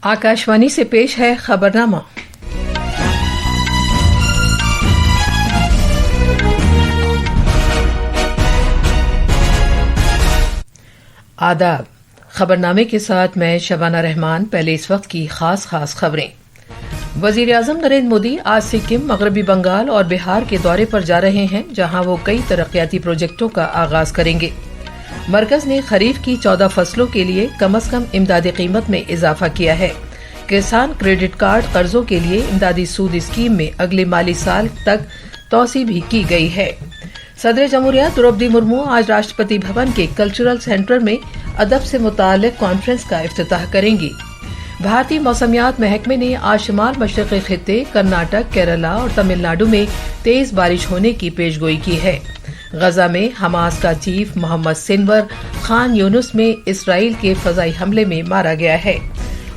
आकाशवाणी से पेश है खबरनामा। आदाब। खबरनामे के साथ मैं शबाना रहमान। पहले इस वक्त की खास खबरें। वजीर आजम नरेंद्र मोदी आज सिक्किम, मगरबी बंगाल और बिहार के दौरे पर जा रहे हैं, जहां वो कई तरक्याती प्रोजेक्टों का आगाज करेंगे। मरकज ने खरीफ की 14 फसलों के लिए कम से कम इमदादी कीमत में इजाफा किया है। किसान क्रेडिट कार्ड कर्जों के लिए इमदादी सूद स्कीम में अगले माली साल तक तोसी भी की गई है। सदर जमहूरिया द्रौपदी मुर्मू आज राष्ट्रपति भवन के कल्चरल सेंटर में अदब से मुताल्लिक कॉन्फ्रेंस का इफ्तिताह करेंगी। भारतीय मौसमियात महकमे ने आज शुमाल मशरक़ी खित्ते कर्नाटक, केरला और तमिलनाडु में तेज बारिश होने की पेशगोई की है। गजा में हमास का चीफ मोहम्मद सिनवर खान यूनुस में इसराइल के फजाई हमले में मारा गया है।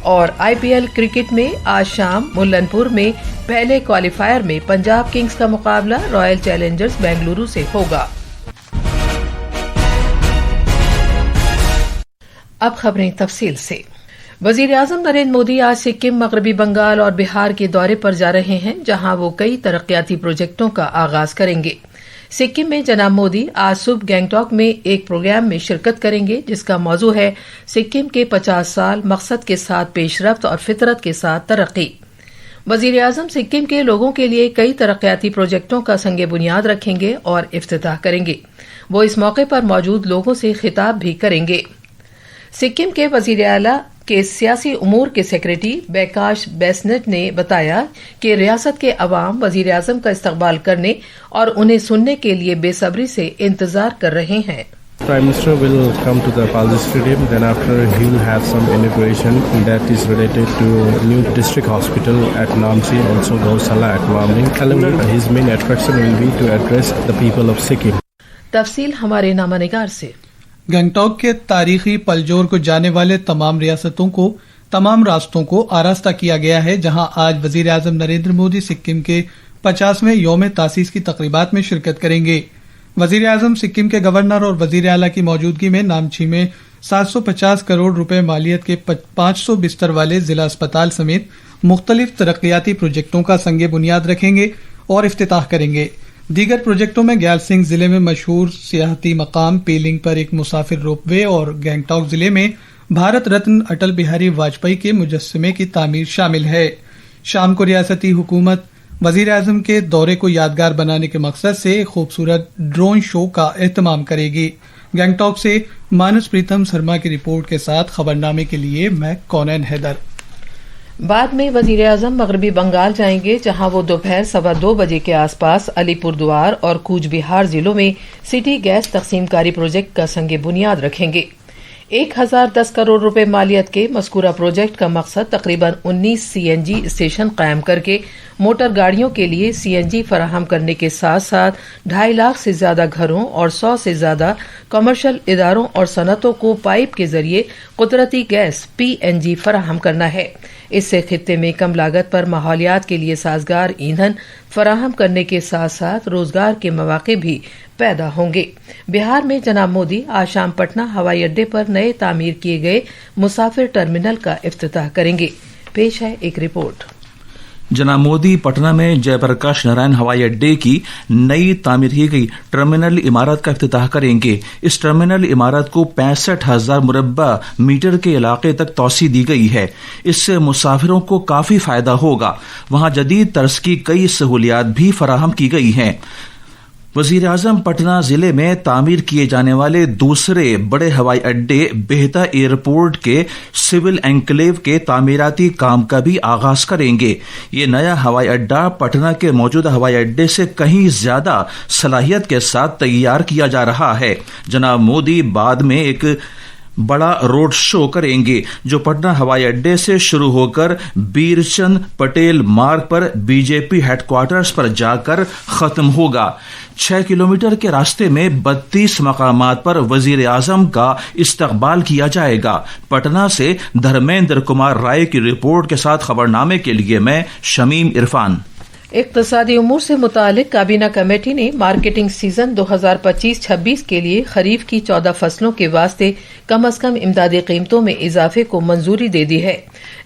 और IPL क्रिकेट में आज शाम मुल्लनपुर में पहले क्वालिफायर में पंजाब किंग्स का मुकाबला रॉयल चैलेंजर्स बेंगलुरु से होगा। अब खबरें तफसील से। वजीर आजम नरेंद्र मोदी आज सिक्किम, मगरबी बंगाल और बिहार के दौरे पर जा रहे हैं, जहां वो कई तरक्याती प्रोजेक्टों का आगाज करेंगे। सिक्किम में जनाब मोदी आज सुबह गैंगटॉक में एक प्रोग्राम में शिरकत करेंगे, जिसका मौजू है सिक्किम के 50 साल, मकसद के साथ पेशरफ्त और फितरत के साथ तरक्की। वजीर आजम सिक्किम के लोगों के लिए कई तरक्याती प्रोजेक्टों का संगे बुनियाद रखेंगे और इफ्तिताह करेंगे। वो इस मौके पर मौजूद लोगों से खिताब भी करेंगे। सिक्किम के वजीर आला के सियासी उमूर के सेक्रेटरी बैकाश बेसनेट ने बताया कि रियासत के अवाम वजीर आजम का इस्तकबाल करने और उन्हें सुनने के लिए बेसब्री से इंतजार कर रहे हैं। Prime Minister will come to the Paldi Stadium. Then after he will have some inauguration that is related to new district hospital at Namchi, also Gausala at Mamling. His main attraction will be to address the people of Sikkim. तफसील हमारे नामानिगार से। गैंगटॉक के तारीखी पलजोर को जाने वाले तमाम रियासतों को तमाम रास्तों को आरास्ता किया गया है, जहां आज वजीर आजम नरेंद्र मोदी सिक्किम के 50वें यौम तासीस की तकरीबात में शिरकत करेंगे। वजीर आजम सिक्किम के गवर्नर और वजीर आला की मौजूदगी में नामची में 750 करोड़ रुपए मालियत के 500 बिस्तर वाले जिला अस्पताल समेत मुख्तलिफ तरक्याती प्रोजेक्टों का संगे बुनियाद रखेंगे और इफ्तिताह करेंगे। दीगर प्रोजेक्टों में ग्याल सिंह जिले में मशहूर सियाहती मकाम पेलिंग पर एक मुसाफिर रोपवे और गैंगटॉक जिले में भारत रत्न अटल बिहारी वाजपेयी के मुजस्समे की तामीर शामिल है। शाम को रियासती हुकूमत वजीर आजम के दौरे को यादगार बनाने के मकसद से खूबसूरत ड्रोन शो का एहतमाम करेगी। गैंगटॉक से मानस प्रीतम शर्मा की रिपोर्ट के साथ खबरनामे के लिए मैं कौनैन हैदर। बाद में वजीर आजम मगरबी बंगाल जाएंगे, जहां वो दोपहर 2:15 बजे के आसपास अलीपुरद्वार और कूच बिहार जिलों में सिटी गैस तकसीमकारी प्रोजेक्ट का संगे बुनियाद रखेंगे। 1010 करोड़ रुपए मालियत के मस्कूरा प्रोजेक्ट का मकसद तकरीबन 19 CNG स्टेशन कायम करके मोटर गाड़ियों के लिए CNG फराहम करने के साथ साथ 2.5 लाख से ज्यादा घरों और 100 से ज्यादा कमर्शियल इदारों और सनतों को पाइप के जरिए कुदरती गैस PNG फराहम करना है। इससे खित्ते में कम लागत पर माहौलियात के लिए साजगार ईंधन फराहम करने के साथ साथ रोजगार के मौके भी पैदा होंगे। बिहार में जनाब मोदी आज शाम पटना हवाई अड्डे पर नए तामीर किए गए मुसाफिर टर्मिनल का इफ्तिताह करेंगे। पेश है एक रिपोर्ट। जनाब मोदी पटना में जयप्रकाश नारायण हवाई अड्डे की नई तामीर की गई टर्मिनल इमारत का इफ्तिताह करेंगे। इस टर्मिनल इमारत को 65,000 मुरब्बा मीटर के इलाके तक तोसी दी गई है। इससे मुसाफिरों को काफी फायदा होगा। वहां जदीद तर्ज की कई सहूलियात भी फराहम की गई हैं। वजीर आजम पटना जिले में तामीर किए जाने वाले दूसरे बड़े हवाई अड्डे बेहता एयरपोर्ट के सिविल एन्क्लेव के तामीराती काम का भी आगाज करेंगे। ये नया हवाई अड्डा पटना के मौजूदा हवाई अड्डे से कहीं ज्यादा सलाहियत के साथ तैयार किया जा रहा है। जनाब मोदी बाद में एक बड़ा रोड शो करेंगे, जो पटना हवाई अड्डे से शुरू होकर बीरचंद पटेल मार्ग पर बीजेपी हेडक्वार्टर्स पर जाकर खत्म होगा। 6 किलोमीटर के रास्ते में 32 मकामात पर वजीर आजम का इस्तकबाल किया जाएगा। पटना से धर्मेंद्र कुमार राय की रिपोर्ट के साथ खबरनामे के लिए मैं शमीम इरफान। اقتصادی امور سے متعلق کابینہ کمیٹی نے مارکیٹنگ سیزن 2025-26 کے لیے خریف کی 14 فصلوں کے واسطے کم از کم امدادی قیمتوں میں اضافے کو منظوری دے دی ہے۔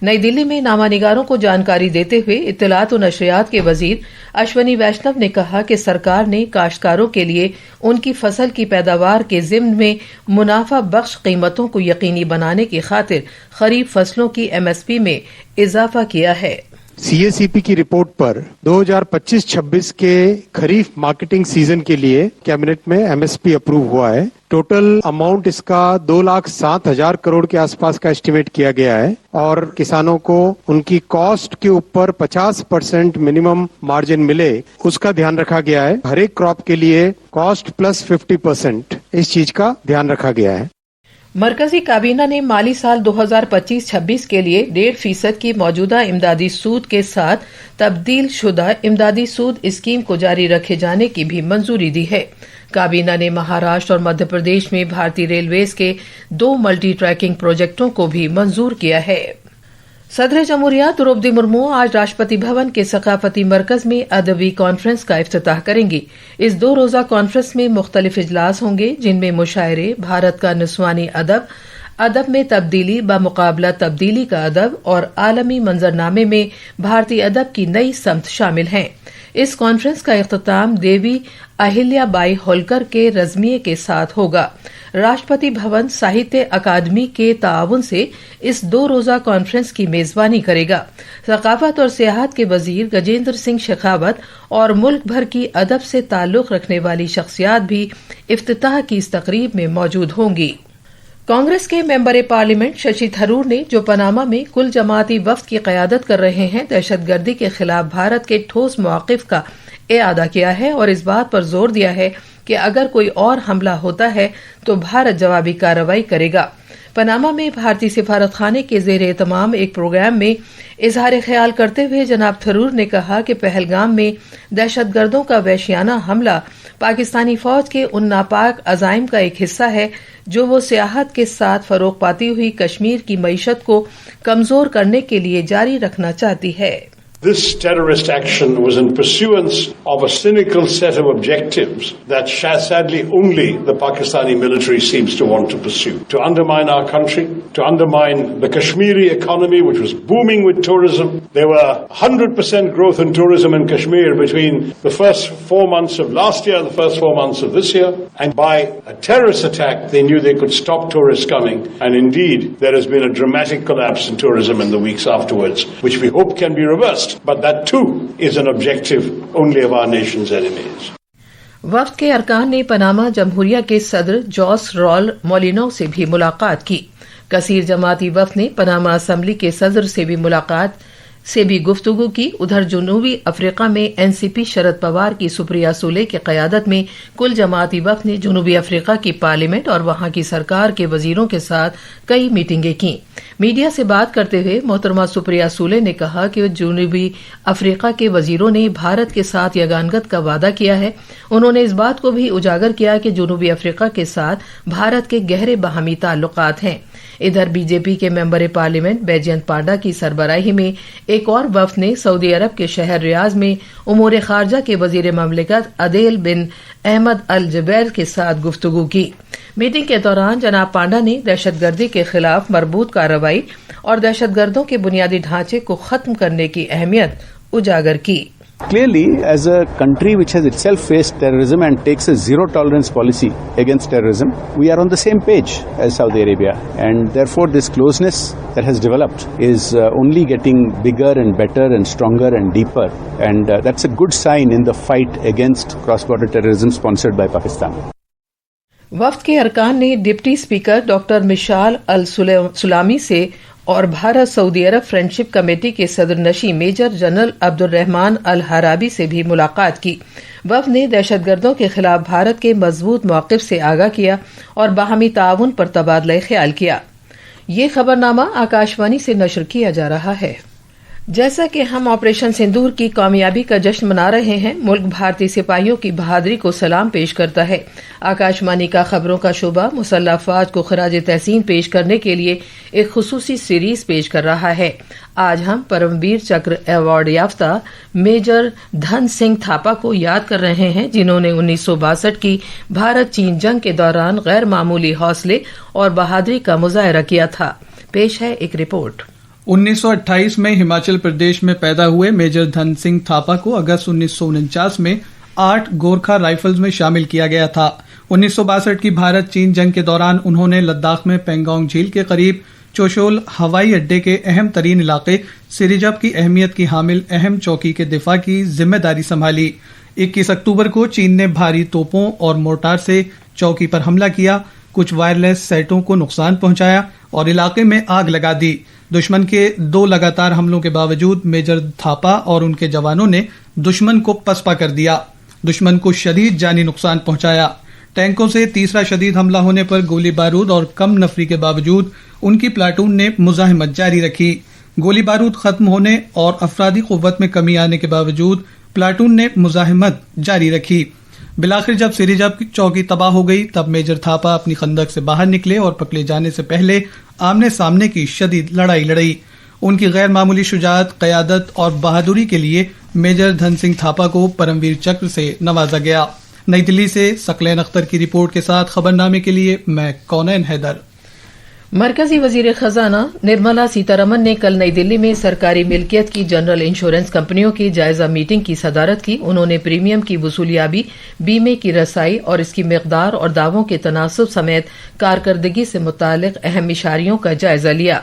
نئی دلی میں نامہ نگاروں کو جانکاری دیتے ہوئے اطلاعات و نشریات کے وزیر اشونی ویشنو نے کہا کہ سرکار نے کاشتکاروں کے لیے ان کی فصل کی پیداوار کے ضمن میں منافع بخش قیمتوں کو یقینی بنانے کی خاطر خریف فصلوں کی MSP میں اضافہ کیا ہے۔ CACP کی رپورٹ پر 2025-26 کے خریف مارکیٹنگ سیزن کے لیے کیبنٹ میں MSP اپروو ہوا ہے۔ ٹوٹل اماؤنٹ اس کا 2,07,000 کروڑ کے آس پاس کا اسٹیمیٹ کیا گیا ہے اور کسانوں کو ان کی کاسٹ کے اوپر 50% منیمم مارجن ملے اس کا دھیان رکھا گیا ہے۔ ہر ایک کراپ کے لیے کاسٹ پلس 50% اس چیز کا دھیان رکھا گیا ہے۔ مرکزی کابینہ نے مالی سال 2025-26 کے لیے 1.5% کی موجودہ امدادی سود کے ساتھ تبدیل شدہ امدادی سود اسکیم کو جاری رکھے جانے کی بھی منظوری دی ہے۔ کابینہ نے مہاراشٹر اور مدھیہ پردیش میں بھارتی ریلویز کے 2 ملٹی ٹریکنگ پروجیکٹوں کو بھی منظور کیا ہے۔ صدر جمہوریہ دروپدی مرمو آج راشٹرپتی بھون کے ثقافتی مرکز میں ادبی کانفرنس کا افتتاح کریں گی۔ اس 2 روزہ کانفرنس میں مختلف اجلاس ہوں گے جن میں مشاعرے، بھارت کا نسوانی ادب میں تبدیلی بمقابلہ تبدیلی کا ادب اور عالمی منظرنامے میں بھارتی ادب کی نئی سمت شامل ہیں۔ اس کانفرنس کا اختتام دیوی اہلیہ بائی ہولکر کے رزمیے کے ساتھ ہوگا۔ راشٹرپتی بھون ساہتیہ اکادمی کے تعاون سے اس 2 روزہ کانفرنس کی میزبانی کرے گا۔ ثقافت اور سیاحت کے وزیر گجیندر سنگھ شیخاوت اور ملک بھر کی ادب سے تعلق رکھنے والی شخصیات بھی افتتاح کی اس تقریب میں موجود ہوں گی۔ کانگریس کے ممبر پارلیمنٹ ششی تھرور نے جو پاناما میں کل جماعتی وفد کی قیادت کر رہے ہیں دہشت گردی کے خلاف بھارت کے ٹھوس مواقف کا اعادہ کیا ہے اور اس بات پر زور دیا ہے کہ اگر کوئی اور حملہ ہوتا ہے تو بھارت جوابی کارروائی کرے گا۔ پاناما میں بھارتی سفارت خانے کے زیر اہتمام ایک پروگرام میں اظہار خیال کرتے ہوئے جناب تھرور نے کہا کہ پہلگام میں دہشت گردوں کا وحشیانہ حملہ پاکستانی فوج کے ان ناپاک عزائم کا ایک حصہ ہے جو وہ سیاحت کے ساتھ فروغ پاتی ہوئی کشمیر کی معیشت کو کمزور کرنے کے لیے جاری رکھنا چاہتی ہے۔ This terrorist action was in pursuance of a cynical set of objectives that sadly only the Pakistani military seems to want to pursue. To undermine our country, to undermine the Kashmiri economy which was booming with tourism. There were 100% growth in tourism in Kashmir between the first 4 months of last year and the first 4 months of this year. And by a terrorist attack they knew they could stop tourists coming. And indeed there has been a dramatic collapse in tourism in the weeks afterwards, which we hope can be reversed. But that too is an objective only of our nation's enemies. وفد کے ارکان نے Panama جمہوریہ کے صدر juice role مولینو سے بھی ملاقات کی۔ کثیر جماعتی وفد نے پاناما اسمبلی کے صدر سے بھی ملاقات سے بھی گفتگو کی۔ ادھر جنوبی افریقہ میں NCP شرد پوار کی سپریا سولے کی قیادت میں کل جماعتی وفد نے جنوبی افریقہ کی پارلیمنٹ اور وہاں کی سرکار کے وزیروں کے ساتھ کئی میٹنگیں کی۔ میڈیا سے بات کرتے ہوئے محترمہ سپریا سولے نے کہا کہ جنوبی افریقہ کے وزیروں نے بھارت کے ساتھ یگانگت کا وعدہ کیا ہے۔ انہوں نے اس بات کو بھی اجاگر کیا کہ جنوبی افریقہ کے ساتھ بھارت کے گہرے باہمی تعلقات ہیں۔ ادھر BJP کے ممبر پارلیمنٹ بیجینت پانڈا کی سربراہی میں ایک اور وفد نے سعودی عرب کے شہر ریاض میں امور خارجہ کے وزیر مملکت عدیل بن احمد الجبیر کے ساتھ گفتگو کی۔ میٹنگ کے دوران جناب پانڈا نے دہشت گردی کے خلاف مربوط کارروائی اور دہشت گردوں کے بنیادی ڈھانچے کو ختم کرنے کی اہمیت اجاگر کی۔ Clearly, as a country which has itself faced terrorism and takes a zero-tolerance policy against terrorism, we are on the same page as Saudi Arabia, and therefore this closeness that has developed is only getting bigger and better and stronger and deeper, and that's a good sign in the fight against cross-border terrorism sponsored by Pakistan. وفد کے ارکان نے deputy speaker doctor Mashal السلامی سے اور بھارت سعودی عرب friendship committee کے صدر نشین major general عبد الرحمان الحرابی سے بھی ملاقات کی۔ وفد نے دہشت گردوں کے خلاف بھارت کے مضبوط موقف سے آگاہ کیا اور باہمی تعاون پر تبادلہ خیال کیا۔ یہ خبرنامہ آکاشوانی سے نشر کیا جا رہا ہے۔ जैसा कि हम ऑपरेशन सिंदूर की कामयाबी का जश्न मना रहे हैं, मुल्क भारतीय सिपाहियों की बहादुरी को सलाम पेश करता है। आकाशवाणी का खबरों का शोबा मुसल्लह अफवाज को खराज तहसीन पेश करने के लिए एक खुसूसी सीरीज पेश कर रहा है। आज हम परमवीर चक्र अवार्ड याफ्ता मेजर धन सिंह थापा को याद कर रहे हैं, जिन्होंने 1962 की भारत चीन जंग के दौरान गैर मामूली हौसले और बहादुरी का मुजाहरा किया था। पेश है एक रिपोर्ट। 1928 में हिमाचल प्रदेश में पैदा हुए मेजर धन सिंह थापा को अगस्त 1949 में 8 गोरखा राइफल्स में शामिल किया गया था। 1962 की भारत चीन जंग के दौरान उन्होंने लद्दाख में पेंगोंग झील के करीब चोशोल हवाई अड्डे के अहम तरीन इलाके सिरिजब की अहमियत की हामिल अहम चौकी के दिफा की जिम्मेदारी संभाली। 21 अक्टूबर को चीन ने भारी तोपों और मोर्टार से चौकी पर हमला किया, कुछ वायरलेस सेटों को नुकसान पहुंचाया और इलाके में आग लगा दी। दुश्मन के 2 लगातार हमलों के बावजूद मेजर थापा और उनके जवानों ने दुश्मन को पसपा कर दिया, दुश्मन को शदीद जानी नुकसान पहुंचाया। टैंकों से तीसरा शदीद हमला होने पर गोली बारूद और कम नफरी के बावजूद उनकी प्लाटून ने मुजाहिमत जारी रखी। गोली बारूद खत्म होने और अफरादी कुव्वत में कमी आने के बावजूद प्लाटून ने मुजाहिमत जारी रखी। बिलाखिर जब सिरिजब की चौकी तबाह हो गई, तब मेजर थापा अपनी खंदक से बाहर निकले और पकड़े जाने से पहले आमने सामने की शदीद लड़ाई लड़ी। उनकी गैर मामूली शुजाअत, क़यादत और बहादुरी के लिए मेजर धन सिंह थापा को परमवीर चक्र से नवाजा गया। नई दिल्ली से सकलैन अख्तर की रिपोर्ट के साथ खबरनामे के लिए मैं कौनैन हैदर। मरकजी वजीर खजाना निर्मला सीतारमन ने कल नई दिल्ली में सरकारी मिल्कियत की जनरल इंश्योरेंस कंपनियों की जायजा मीटिंग की सदारत की। उन्होंने प्रीमियम की वसूलियाबी, बीमे की रसाई और इसकी मिकदार और दावों के तनासुब समेत कारकर्दगी से मुतालिक अहम इशारियों का जायजा लिया।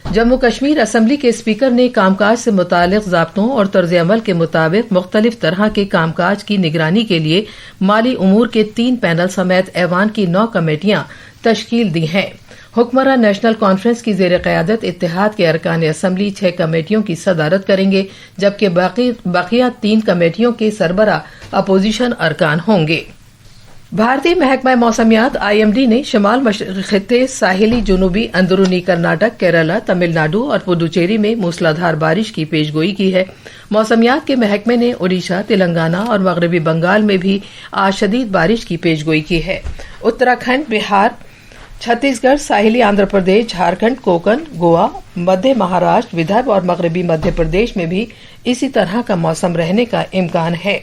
जम्मू कश्मीर असम्बली के स्पीकर ने कामकाज से मुतालिक ज़ाब्तों और तर्ज अमल के मुताबिक मुख्तलिफ तरह के कामकाज की निगरानी के लिए माली उमूर के 3 पैनल समेत ऐवान की 9 कमेटियां तश्कील दी हैं। हुक्मरां नेशनल कॉन्फ्रेंस की जेर क़यादत इत्तेहाद के अरकान असम्बली 6 कमेटियों की सदारत करेंगे, जबकि बाकिया 3 कमेटियों के सरबरा अपोजिशन अरकान होंगे। भारतीय महकमा मौसमियात IMD ने शमाल मशरक़ी खित्ते, साहिली जुनूबी अंदरूनी कर्नाटक, केरला, तमिलनाडु और पुडुचेरी में मूसलाधार बारिश की पेशगोई की है। मौसमियात के महकमे ने ओडिशा, तेलंगाना और मगरबी बंगाल में भी आज शदीद बारिश की पेशगोई की है। उत्तराखंड, बिहार, छत्तीसगढ़, साहिली आंध्र प्रदेश, झारखंड, कोकन, गोवा, मध्य महाराष्ट्र, विदर्भ और मगरबी मध्य प्रदेश में भी इसी तरह का मौसम रहने का इम्कान है।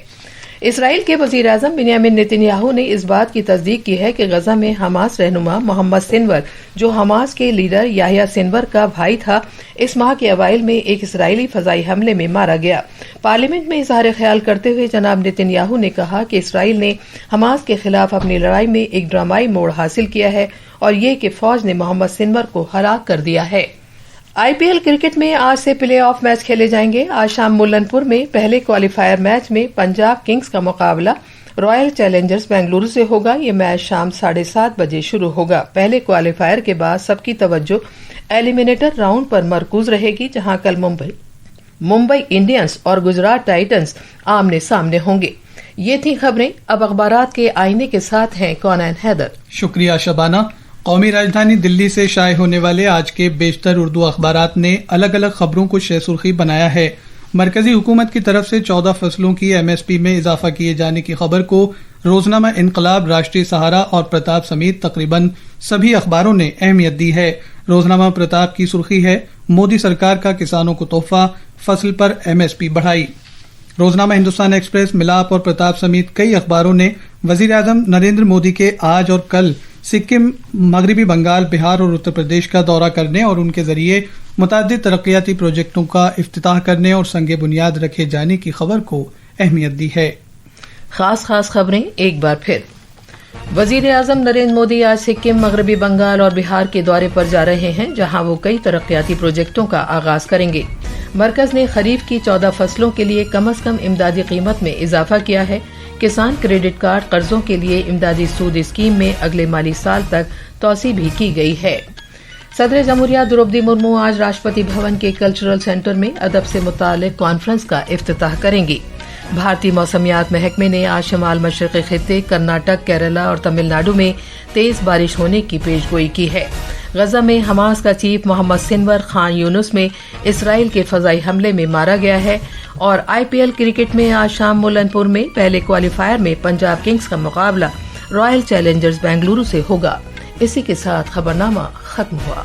इसराइल के वजीर आजम बिन्यामिन नेतन्याहू ने इस बात की तस्दीक की है कि गजा में हमास रहनुमा मोहम्मद सिनवर, जो हमास के लीडर याह्या सिनवर का भाई था, इस माह के अवाइल में एक इसराइली फजाई हमले में मारा गया। पार्लियामेंट में इजहार ख्याल करते हुए जनाब नेतन्याहू ने कहा कि इसराइल ने हमास के खिलाफ अपनी लड़ाई में एक ड्रामाई मोड़ हासिल किया है और ये कि फौज ने मोहम्मद सिनवर को हलाक कर दिया है। IPL क्रिकेट में आज से प्ले ऑफ मैच खेले जाएंगे। आज शाम मुल्लनपुर में पहले क्वालिफायर मैच में पंजाब किंग्स का मुकाबला रॉयल चैलेंजर्स बेंगलुरु से होगा। ये मैच शाम 7:30 बजे शुरू होगा। पहले क्वालिफायर के बाद सबकी तवज्जो एलिमिनेटर राउंड पर मरकूज रहेगी, जहां कल मुंबई इंडियंस और गुजरात टाइटंस आमने सामने होंगे। ये थी खबरें। अब अखबारात के आईने के साथ हैं कौनैन हैदर। शुक्रिया शबाना। कौमी राजधानी दिल्ली से शाये होने वाले आज के बेशतर उर्दू अखबारात ने अलग अलग खबरों को शेर-सुर्खी बनाया है। मरकजी हुकूमत की तरफ से 14 फसलों की MSP में इजाफा किए जाने की खबर को रोजनामा इनकलाब, राष्ट्रीय सहारा और प्रताप समेत तकरीबन सभी अखबारों ने अहमियत दी है। रोजनामा प्रताप की सुर्खी है, मोदी सरकार का किसानों को तोहफा, फसल पर MSP बढ़ाई। रोजनामा हिंदुस्तान एक्सप्रेस, मिलाप और प्रताप समेत कई अखबारों ने वजीर आजम नरेंद्र मोदी के आज और कल सिक्किम, मगरबी बंगाल, बिहार और उत्तर प्रदेश का दौरा करने और उनके जरिए मुतअद्दिद तरक्याती प्रोजेक्टों का इफ्तिताह करने और संगे बुनियाद रखे जाने की खबर को अहमियत दी है। खास खबरें एक बार फिर। वजीर आजम नरेंद्र मोदी आज सिक्किम, मगरबी बंगाल और बिहार के दौरे पर जा रहे हैं, जहां वो कई तरक्याती प्रोजेक्टों का आगाज करेंगे। मरकज ने खरीफ की 14 फसलों के लिए कम अज कम इमदादी कीमत में इजाफा किया है। किसान क्रेडिट कार्ड कर्जों के लिए इमदादी सूद स्कीम में अगले माली साल तक तौसी भी की गई है। सदर जमहूरिया द्रौपदी मुर्मू आज राष्ट्रपति भवन के कल्चरल सेंटर में अदब से मुतालिक कॉन्फ्रेंस का इफ्तिताह करेंगी। भारतीय मौसमियात महकमे ने आज शमाल मशरक़ी खित्ते, कर्नाटक, केरला और तमिलनाडु में तेज बारिश होने की पेशगोई की है। غزہ میں حماس کا چیف محمد سنور خان یونس میں اسرائیل کے فضائی حملے میں مارا گیا ہے، اور IPL کرکٹ میں آج شام مولن پور میں پہلے کوالیفائر میں پنجاب کنگز کا مقابلہ رائل چیلنجرز بنگلورو سے ہوگا۔ اسی کے ساتھ خبرنامہ ختم ہوا۔